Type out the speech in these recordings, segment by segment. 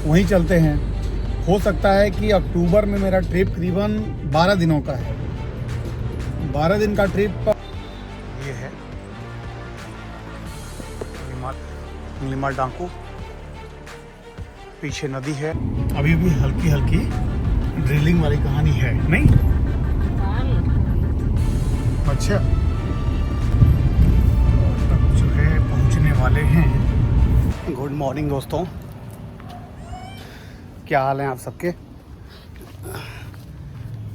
वहीं चलते हैं। हो सकता है कि अक्टूबर में मेरा ट्रिप करीबन 12 दिनों का है। 12 दिन का ट्रिप ये है नीमाल डाकू, पीछे नदी है। अभी भी हल्की हल्की ड्रिलिंग वाली कहानी है नहीं? अच्छा, जो है पहुंचने वाले हैं। गुड मॉर्निंग दोस्तों, क्या हाल है आप सबके?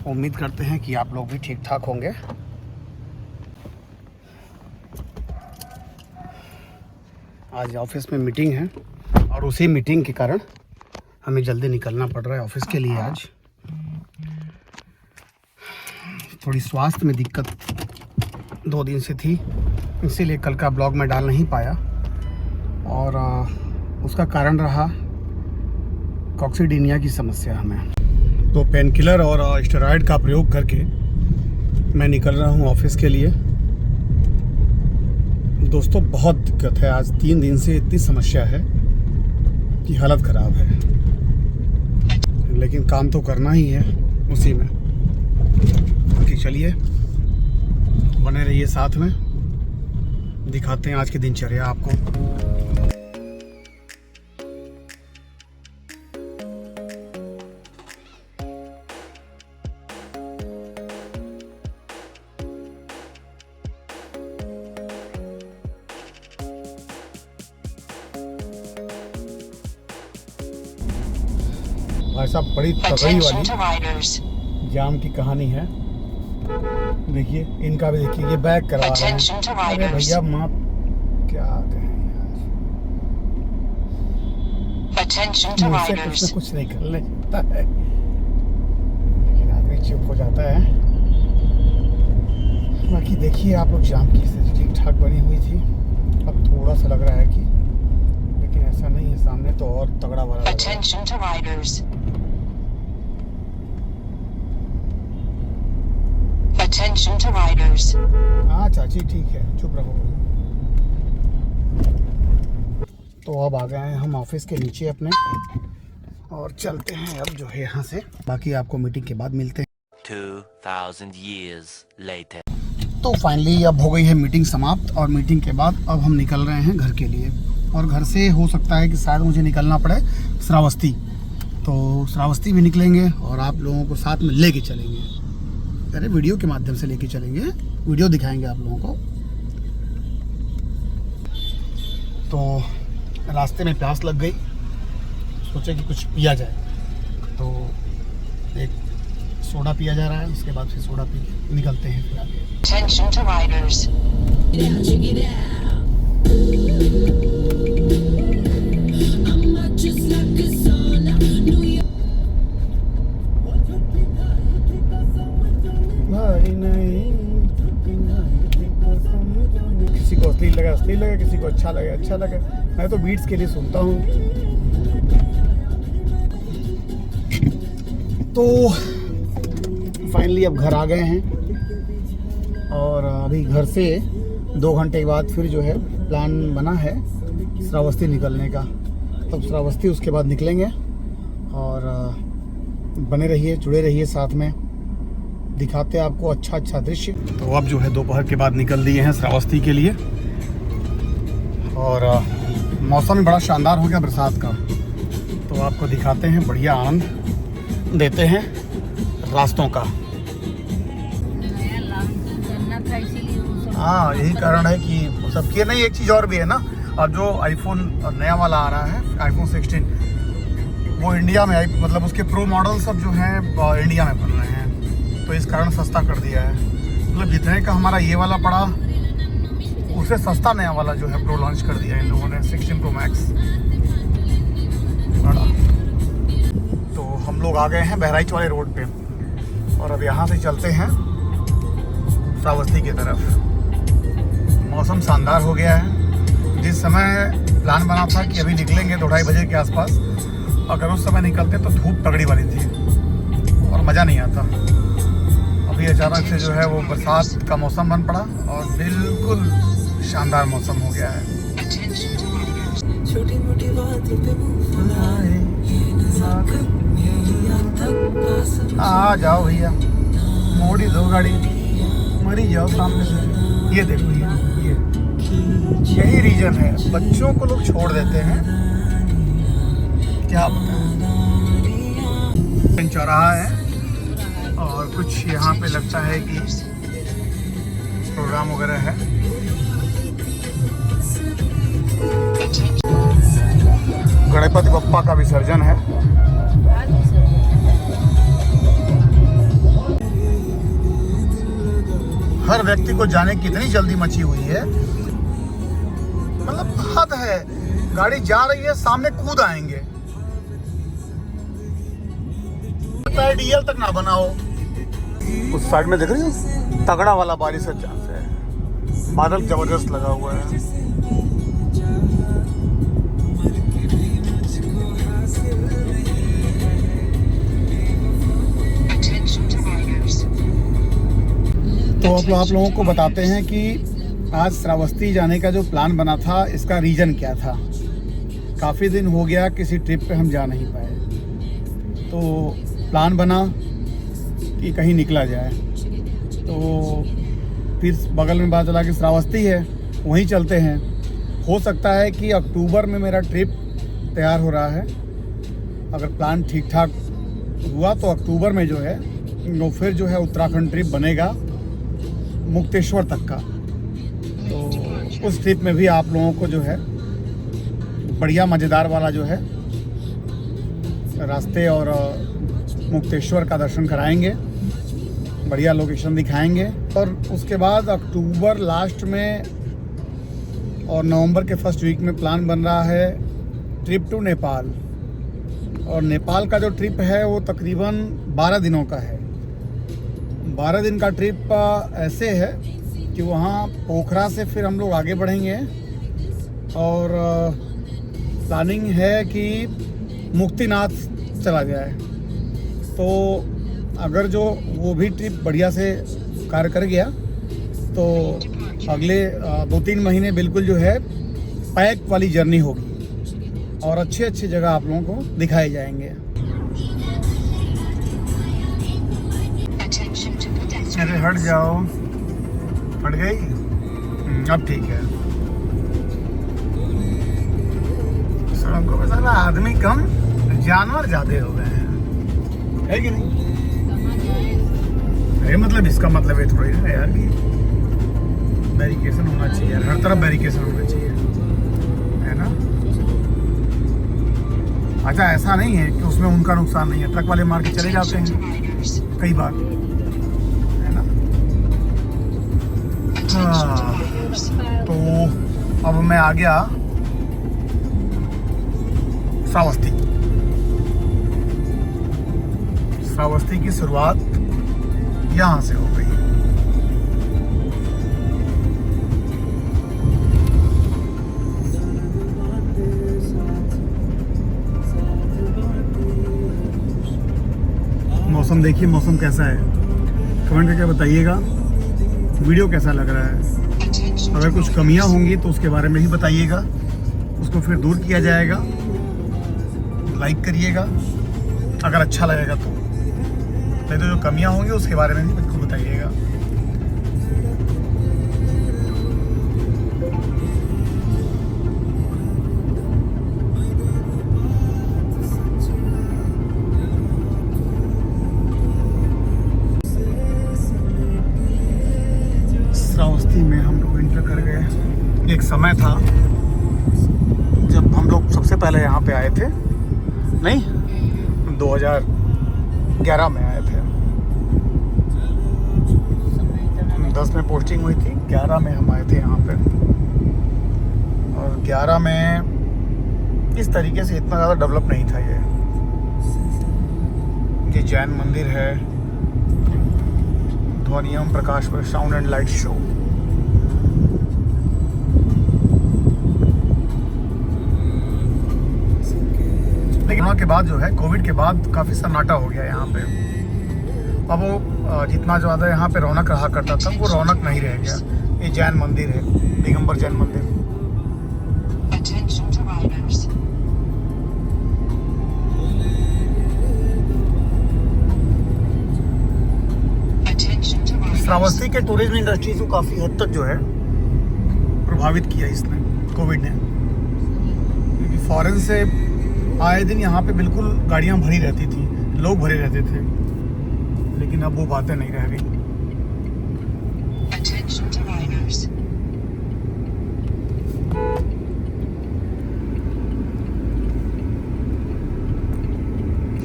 उम्मीद करते हैं कि आप लोग भी ठीक ठाक होंगे। आज ऑफिस में मीटिंग है और उसी मीटिंग के कारण हमें जल्दी निकलना पड़ रहा है ऑफिस के लिए। आज थोड़ी स्वास्थ्य में दिक्कत 2 दिन से थी, इसीलिए कल का ब्लॉग में डाल नहीं पाया। और उसका कारण रहा कॉक्सीडीनिया की समस्या हमें। तो पेन किलर और स्टेरॉइड का प्रयोग करके मैं निकल रहा हूँ ऑफिस के लिए। दोस्तों बहुत दिक्कत है, आज 3 दिन से इतनी समस्या है कि हालत ख़राब है, लेकिन काम तो करना ही है उसी में। बाकी चलिए बने रहिए साथ में, दिखाते हैं आज की दिनचर्या आपको। भाई साहब बड़ी तगड़ी वाली जाम की कहानी है। देखिए इनका भी, देखिए ये बैक करवा रहे हैं। अरे भैया माँ क्या कहें यार, मुझसे कुछ न कुछ निकलने जाता है, लेकिन आदमी चुप हो जाता है। बाकी देखिए आप लोग, जाम की स्थिति ठीक ठाक बनी हुई थी, अब थोड़ा सा लग रहा है कि, लेकिन ऐसा नहीं है, सामने तो और तगड़ा वाला लग रहा है। Attention to riders. हाँ चाची ठीक है, चुप रहो। तो अब आ गए हैं हम ऑफिस के नीचे अपने, और चलते हैं अब जो है यहाँ से। बाकी आपको मीटिंग के बाद मिलते हैं। 2000 years later. तो फाइनली अब हो गई है मीटिंग समाप्त, और मीटिंग के बाद अब हम निकल रहे हैं घर के लिए। और घर से हो सकता है कि शायद मुझे निकलना पड़े श्रावस्ती, तो श्रावस्ती भी निकलेंगे और आप लोगों को साथ में लेके चलेंगे। अरे वीडियो के माध्यम से लेके चलेंगे, वीडियो दिखाएंगे आप लोगों को। तो रास्ते में प्यास लग गई, सोचे कि कुछ पिया जाए, तो एक सोडा पिया जा रहा है। उसके बाद फिर सोडा पी के निकलते हैं फिर आगे। Attention to riders. किसी को अश्लील लगे, किसी को अच्छा लगे। मैं तो बीट्स के लिए सुनता हूँ। तो फाइनली अब घर आ गए हैं, और अभी घर से 2 घंटे के बाद फिर जो है प्लान बना है श्रावस्ती निकलने का। तब श्रावस्ती उसके बाद निकलेंगे, और बने रहिए, जुड़े रहिए साथ में, दिखाते हैं आपको अच्छा दृश्य। तो अब जो है दोपहर के बाद निकल दिए हैं श्रावस्ती के लिए, और मौसम बड़ा शानदार हो गया बरसात का। तो आपको दिखाते हैं, बढ़िया आनंद देते हैं रास्तों का। हाँ यही कारण है कि सबके नहीं। एक चीज़ और भी है ना, अब जो आईफोन नया वाला आ रहा है, आईफोन 16, वो इंडिया में मतलब उसके प्रो मॉडल सब जो हैं इंडिया में बन रहे हैं, तो इस कारण सस्ता कर दिया है। मतलब जितने का हमारा ये वाला पड़ा, उससे सस्ता नया वाला जो है प्रो लॉन्च कर दिया इन लोगों ने, 16 प्रो मैक्स बड़ा। तो हम लोग आ गए हैं बहराइच वाले रोड पे, और अब यहाँ से चलते हैं श्रावस्ती की तरफ। मौसम शानदार हो गया है। जिस समय प्लान बना था कि अभी निकलेंगे 2-2:30 बजे के आसपास, अगर उस समय निकलते तो धूप तगड़ी वाली थी और मज़ा नहीं आता। अभी अचानक से जो है वो बरसात का मौसम बन पड़ा, और बिल्कुल शानदार मौसम हो गया है। छोटी मोटी बात पे आ जाओ भैया, मोड़ ही दो गाड़ी, मरी जाओ सामने से। ये देखो ये यही रीजन है, बच्चों को लोग छोड़ देते हैं, क्या बताएं। चौराहा है और कुछ यहाँ पे लगता है कि प्रोग्राम वगैरह है। गणपति बप्पा का विसर्जन है। हर व्यक्ति को जाने की इतनी जल्दी मची हुई है, मतलब हद है। गाड़ी जा रही है, सामने कूद आएंगे। डीएल तक ना बनाओ। उस साइड में देख रही हो, तगड़ा वाला बारिश का चांस है, बादल जबरदस्त लगा हुआ है। तो आप लोगों को बताते हैं कि आज श्रावस्ती जाने का जो प्लान बना था, इसका रीज़न क्या था। काफ़ी दिन हो गया किसी ट्रिप पे हम जा नहीं पाए, तो प्लान बना कि कहीं निकला जाए। तो फिर बगल में बात चला कि श्रावस्ती है, वहीं चलते हैं। हो सकता है कि अक्टूबर में मेरा ट्रिप तैयार हो रहा है। अगर प्लान ठीक ठाक हुआ तो अक्टूबर में जो है वो फिर जो है उत्तराखंड ट्रिप बनेगा मुक्तेश्वर तक का। तो उस ट्रिप में भी आप लोगों को जो है बढ़िया मज़ेदार वाला जो है रास्ते और मुक्तेश्वर का दर्शन कराएंगे, बढ़िया लोकेशन दिखाएंगे। और उसके बाद अक्टूबर लास्ट में और नवंबर के फर्स्ट वीक में प्लान बन रहा है ट्रिप टू नेपाल। और नेपाल का जो ट्रिप है वो तकरीबन 12 दिनों का है। 12 दिन का ट्रिप ऐसे है कि वहाँ पोखरा से फिर हम लोग आगे बढ़ेंगे और प्लानिंग है कि मुक्तिनाथ चला जाए। तो अगर जो वो भी ट्रिप बढ़िया से कार्य कर गया तो अगले 2-3 महीने बिल्कुल जो है पैक वाली जर्नी होगी और अच्छी अच्छी जगह आप लोगों को दिखाए जाएंगे। अरे हट जाओ, हट गई, अब ठीक है। सड़कों पे सारा आदमी कम, जानवर ज्यादा हो गए हैं, है कि नहीं? अरे मतलब इसका मतलब है थोड़ी ना यार कि बैरिकेशन होना चाहिए, हर तरफ बैरिकेशन होना चाहिए, है ना? अच्छा, ऐसा नहीं है कि उसमें उनका नुकसान नहीं है, ट्रक वाले मार के चले जाते हैं कई बार, है ना? हाँ, तो अब मैं आ गया श्रावस्ती। श्रावस्ती की शुरुआत यहाँ से हो गई। मौसम देखिए, मौसम कैसा है, कमेंट करके बताइएगा। वीडियो कैसा लग रहा है, अगर कुछ कमियां होंगी तो उसके बारे में ही बताइएगा, उसको फिर दूर किया जाएगा। लाइक करिएगा अगर अच्छा लगेगा तो, नहीं तो जो कमियां होंगी उसके बारे में भी मुझको बताइएगा। श्रावस्ती में हम लोग एंटर कर गए। एक समय था जब हम लोग सबसे पहले यहाँ पे आए थे, नहीं 2011 में आए थे। 10 में पोस्टिंग हुई थी, 11 में हम आए थे यहाँ पे। और 11 में इस तरीके से इतना ज़्यादा डेवलप नहीं था ये जैन मंदिर है, ध्वनियम प्रकाश पर साउंड एंड लाइट शो। लेकिन वहाँ के बाद जो है कोविड के बाद काफ़ी सन्नाटा हो गया यहाँ पे। अब वो जितना ज़्यादा यहाँ पे रौनक रहा करता था वो रौनक नहीं रह गया। ये जैन मंदिर है, दिगंबर जैन मंदिर। श्रावस्ती के टूरिज्म इंडस्ट्रीज को काफ़ी हद तक जो है प्रभावित किया इसने, कोविड ने। क्योंकि फॉरेन से आए दिन यहाँ पे बिल्कुल गाड़ियाँ भरी रहती थी, लोग भरे रहते थे, लेकिन अब वो बातें नहीं रह गई। Attention to riders.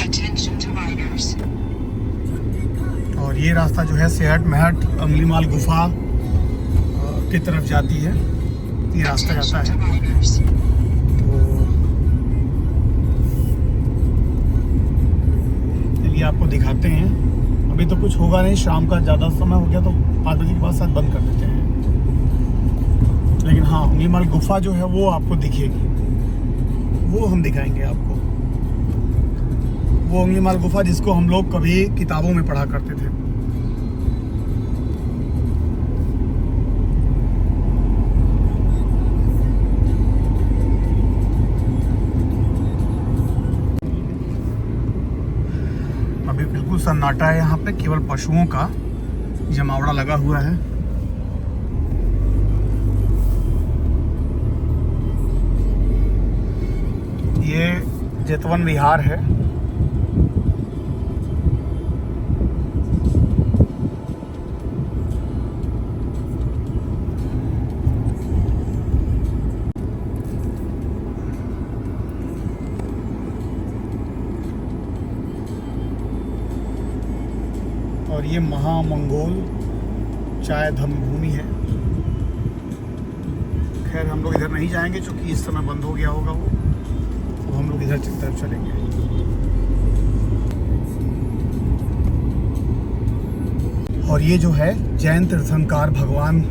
Attention to riders. और ये रास्ता जो है सेहट महट अंगलीमाल गुफा की तरफ जाती है, ये रास्ता जाता Attention to है। riders. तो चलिए आपको दिखाते हैं। अभी तो कुछ होगा नहीं, शाम का ज़्यादा समय हो गया तो 5 बजे के बाद शायद बंद कर देते हैं, लेकिन हाँ अंगलीमाल गुफा जो है वो आपको दिखेगी, वो हम दिखाएंगे आपको। वो अंगलीमाल गुफा जिसको हम लोग कभी किताबों में पढ़ा करते थे। अभी बिल्कुल सन्नाटा है यहाँ पे, केवल पशुओं का जमावड़ा लगा हुआ है। ये जेतवन विहार है। और ये महामंगोल चाय धर्मभूमि है। खैर हम लोग इधर नहीं जाएंगे क्योंकि इस समय बंद हो गया होगा वो, तो हम लोग इधर की तरफ चलेंगे। और ये जो है जैन तीर्थंकर भगवान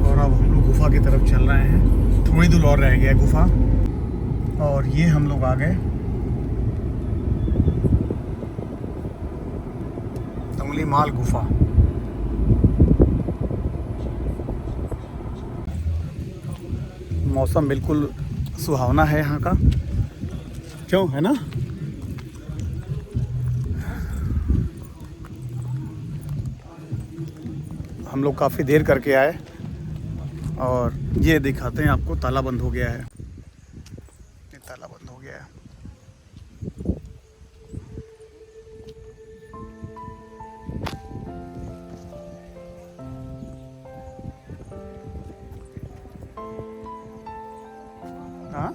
और अब हम लोग गुफा की तरफ चल रहे हैं। थोड़ी दूर और रह गया है गुफा, और ये हम लोग आ गए अंगलीमाल गुफा। मौसम बिल्कुल सुहावना है यहाँ का, क्यों है ना? हम लोग काफ़ी देर करके आए और ये दिखाते हैं आपको, ताला बंद हो गया है, ये ताला बंद हो गया है। हाँ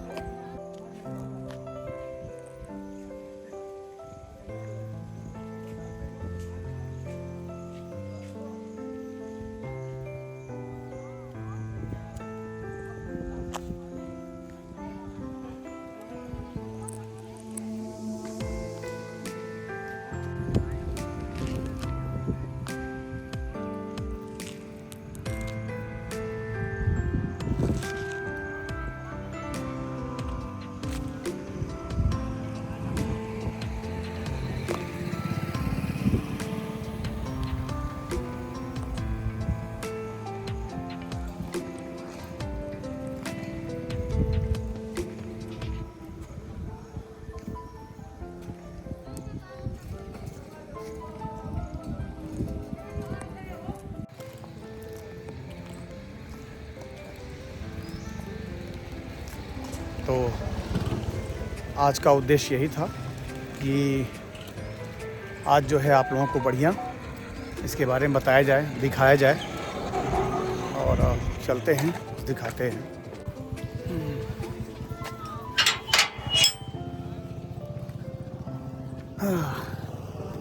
तो आज का उद्देश्य यही था कि आज जो है आप लोगों को बढ़िया इसके बारे में बताया जाए, दिखाया जाए, और चलते हैं दिखाते हैं।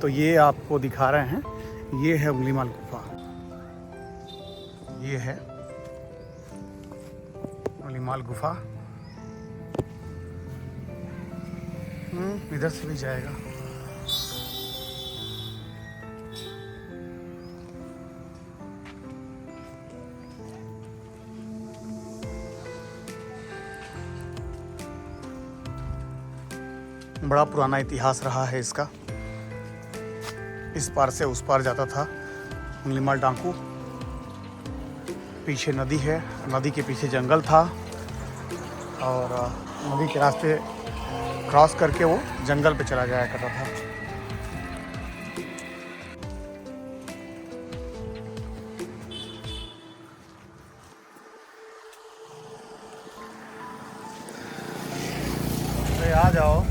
तो ये आपको दिखा रहे हैं, ये है अंगलीमाल गुफा, ये है अंगलीमाल गुफा। इधर से भी जाएगा। बड़ा पुराना इतिहास रहा है इसका। इस पार से उस पार जाता था अंगलीमाल डाकू। पीछे नदी है, नदी के पीछे जंगल था, और नदी के रास्ते क्रॉस करके वो जंगल पे चला जाया करता था। अरे आ जाओ,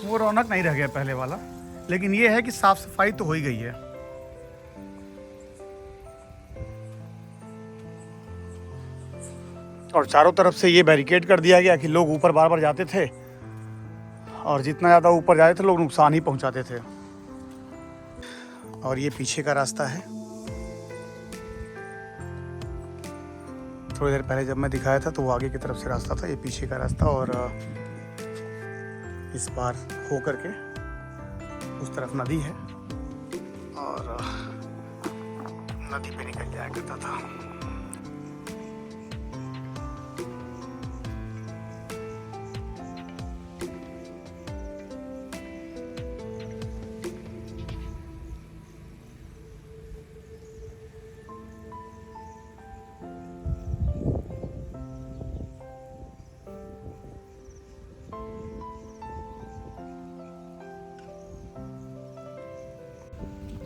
वो रौनक नहीं रह गया पहले वाला, लेकिन ये है कि साफ सफाई तो हो ही गई है। और चारों तरफ से ये बैरिकेड कर दिया गया कि लोग ऊपर बार बार जाते थे, और जितना ज़्यादा ऊपर जाते थे लोग नुकसान ही पहुंचाते थे। और ये पीछे का रास्ता है। थोड़ी देर पहले जब मैं दिखाया था तो वो आगे की तरफ से रास्ता था, ये पीछे का रास्ता। और इस पार हो करके उस तरफ नदी है, और नदी पे निकल जाया करता था।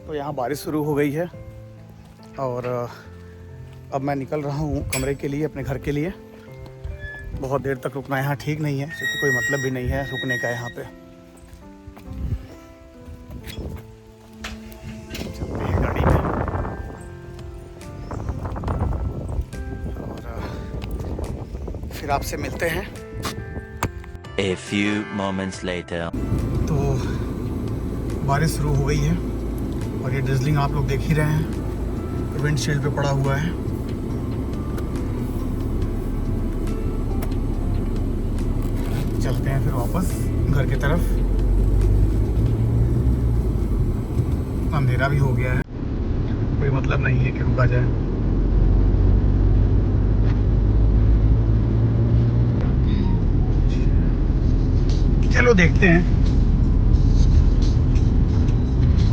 तो यहाँ बारिश शुरू हो गई है, और अब मैं निकल रहा हूँ कमरे के लिए, अपने घर के लिए। बहुत देर तक रुकना यहाँ ठीक नहीं है, क्योंकि कोई मतलब भी नहीं है रुकने का यहाँ पे। चलते हैं गाड़ी में, और फिर आपसे मिलते हैं। A few moments later. तो बारिश शुरू हो गई है, और ये ड्रिजलिंग आप लोग देख ही रहे हैं, विंडशील्ड पे पड़ा हुआ है। चलते हैं फिर वापस घर की तरफ। अंधेरा भी हो गया है, कोई मतलब नहीं है कि रुका जाए। चलो देखते हैं,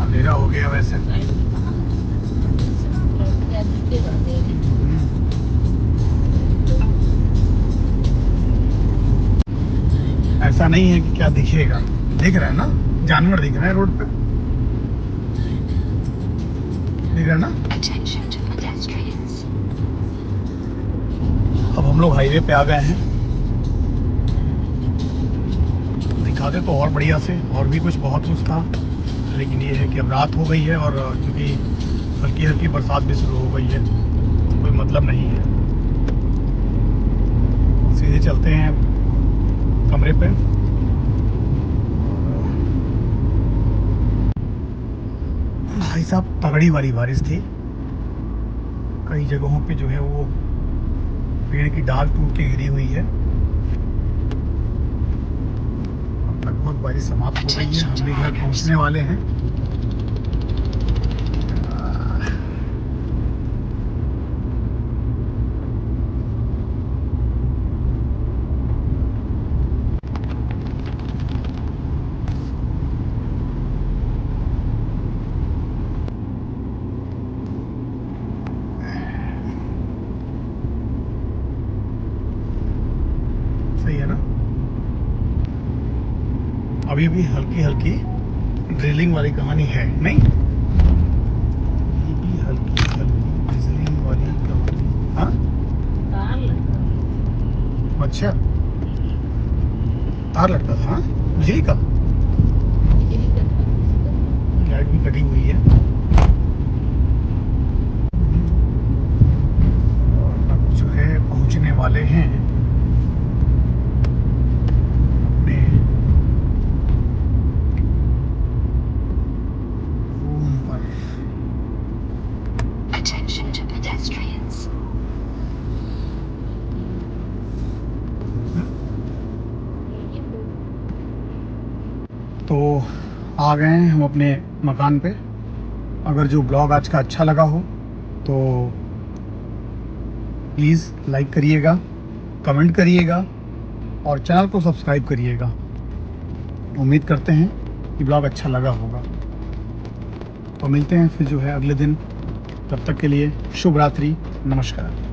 अंधेरा हो गया वैसे। ऐसा नहीं है कि क्या दिखेगा, दिख रहा है ना, जानवर दिख रहा है रोड पे, दिख रहा है ना। Attention to pedestrians. अब हम लोग हाईवे पे आ गए हैं। दिखाते तो और बढ़िया से, और भी कुछ बहुत कुछ था, लेकिन ये है कि अब रात हो गई है, और क्योंकि हल्की हल्की बरसात भी शुरू हो गई है, कोई मतलब नहीं है। सीधे चलते हैं कमरे पे। भाई साहब, तगड़ी वाली बारिश थी। कई जगहों पे जो है वो पेड़ की डाल टूट के गिरी हुई है। अब लगभग बारिश समाप्त हो गई है, हम भी घर पहुंचने वाले हैं। सही है ना। अभी भी हल्की हल्की ड्रिलिंग वाली कहानी है, नहीं? अभी भी हल्की हल्की ड्रिलिंग वाली कहानी। हाँ, अच्छा, तार लटका था। हाँ, बिजली का। लाइट भी कटी हुई है, और अब जो है पहुंचने वाले हैं अपने रूम पर। Attention to pedestrians. तो आ गए हैं हम अपने मकान पे। अगर जो ब्लॉग आज का अच्छा लगा हो तो प्लीज़ लाइक करिएगा, कमेंट करिएगा, और चैनल को सब्सक्राइब करिएगा। उम्मीद करते हैं कि ब्लॉग अच्छा लगा होगा। तो मिलते हैं फिर जो है अगले दिन। तब तक के लिए शुभ रात्रि, नमस्कार।